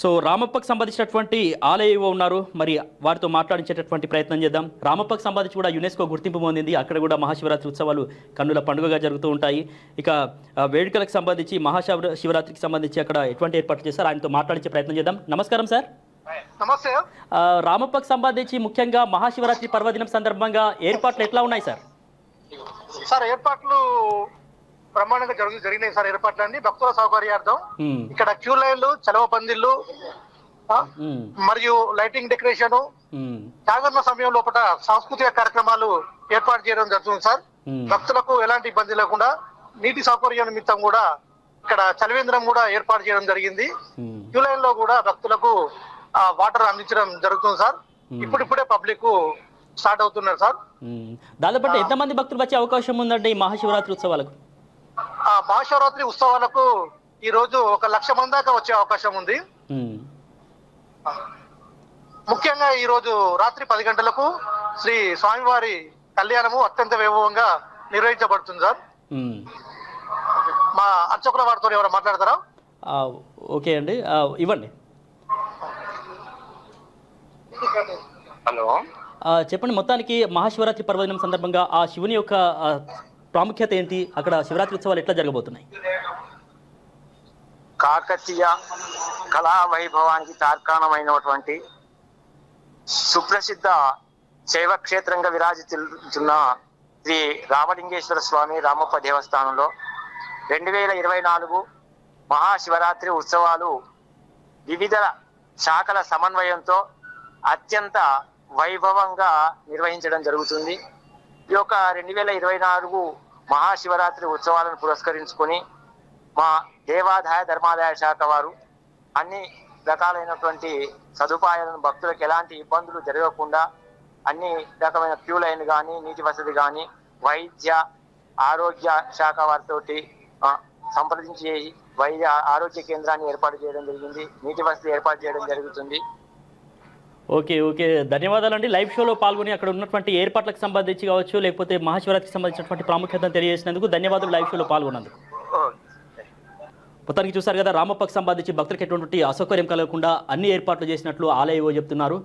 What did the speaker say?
So రామప్పకు సంబంధించినటువంటి ఆలయ ఉన్నారు, మరి వారితో మాట్లాడించేటటువంటి ప్రయత్నం చేద్దాం. రామప్పకు సంబంధించి కూడా యునెస్కో గుర్తింపు పొందింది. అక్కడ కూడా మహాశివరాత్రి ఉత్సవాలు కన్నుల పండుగగా జరుగుతూ ఉంటాయి. ఇక వేడుకలకు సంబంధించి మహాశివరాత్రికి సంబంధించి అక్కడ ఎటువంటి ఏర్పాట్లు చేస్తారు, ఆయనతో మాట్లాడించే ప్రయత్నం చేద్దాం. నమస్కారం సార్. నమస్తే. రామప్పకు సంబంధించి ముఖ్యంగా మహాశివరాత్రి పర్వదినం సందర్భంగా ఏర్పాట్లు ఎట్లా ఉన్నాయి సార్? సార్ ఏర్పాట్లు బ్రహ్మాండంగా జరిగినాయి సార్. ఏర్పాట్లు అండి భక్తుల సౌకర్యార్థం ఇక్కడ క్యూ లైన్లు, చలవ పందిళ్లు మరియు లైటింగ్ డెకరేషన్, జాగరణ సమయం లోపల సాంస్కృతిక కార్యక్రమాలు ఏర్పాటు చేయడం జరుగుతుంది సార్. భక్తులకు ఎలాంటి ఇబ్బంది లేకుండా నీటి సౌకర్యం నిమిత్తం కూడా ఇక్కడ చలివేంద్రం కూడా ఏర్పాటు చేయడం జరిగింది. క్యూ లైన్ లో కూడా భక్తులకు వాటర్ అందించడం జరుగుతుంది సార్. ఇప్పుడిప్పుడే పబ్లిక్ స్టార్ట్ అవుతున్నారు సార్. దాదాపు ఎంతమంది భక్తులు వచ్చే అవకాశం ఉందండి ఈ మహాశివరాత్రి ఉత్సవాలకు? మహాశివరాత్రి ఉత్సవాలకు ఈ రోజు 1,00,000 మంది దాకా వచ్చే అవకాశం ఉంది. ముఖ్యంగా ఈ రోజు రాత్రి 10 గంటలకు శ్రీ స్వామివారి కళ్యాణము అత్యంత వైభవంగా నిర్వహించబడుతుంది సార్. మా అర్చకుల వారితో ఎవరు మాట్లాడతారా? ఓకే అండి, ఇవ్వండి. హలో, చెప్పండి. మొత్తానికి మహాశివరాత్రి పర్వదినం సందర్భంగా ఆ శివుని యొక్క ప్రాముఖ్యత ఏంటి, అక్కడ శివరాత్రి ఉత్సవాలు ఎట్లా జరగబోతున్నాయి? కాకతీయ కళా వైభవానికి తార్కాణమైనటువంటి సుప్రసిద్ధ శైవ క్షేత్రంగా విరాజిల్లుతున్న శ్రీ రామలింగేశ్వర స్వామి రామప్ప దేవస్థానంలో 2024 మహాశివరాత్రి ఉత్సవాలు వివిధ శాఖల సమన్వయంతో అత్యంత వైభవంగా నిర్వహించడం జరుగుతుంది. ఈ యొక్క 2024 మహాశివరాత్రి ఉత్సవాలను పురస్కరించుకొని మా దేవాదాయ ధర్మాదాయ శాఖ వారు అన్ని రకాలైనటువంటి సదుపాయాలను భక్తులకు ఎలాంటి ఇబ్బందులు జరగకుండా అన్ని రకమైన క్యూ లైన్ కానీ, నీటి వసతి కానీ, వైద్య ఆరోగ్య శాఖ వారితో సంప్రదించి వైద్య ఆరోగ్య కేంద్రాన్ని ఏర్పాటు చేయడం జరిగింది. నీటి వసతి ఏర్పాటు చేయడం జరుగుతుంది. ఓకే, ధన్యవాదాలండి. లైవ్ షోలో పాల్గొని అక్కడ ఉన్నటువంటి ఏర్పాట్లకు సంబంధించి కావచ్చు, లేకపోతే మహాశివరాత్రికి సంబంధించినటువంటి ప్రాముఖ్యతను తెలియజేసినందుకు ధన్యవాదాలు. లైవ్ షోలో పాల్గొన్నందుకు. మొత్తానికి చూసారు కదా, రామప్పకు సంబంధించి భక్తులకు ఎటువంటి అసౌకర్యం కలగకుండా అన్ని ఏర్పాట్లు చేసినట్లు ఆలయ చెప్తున్నారు.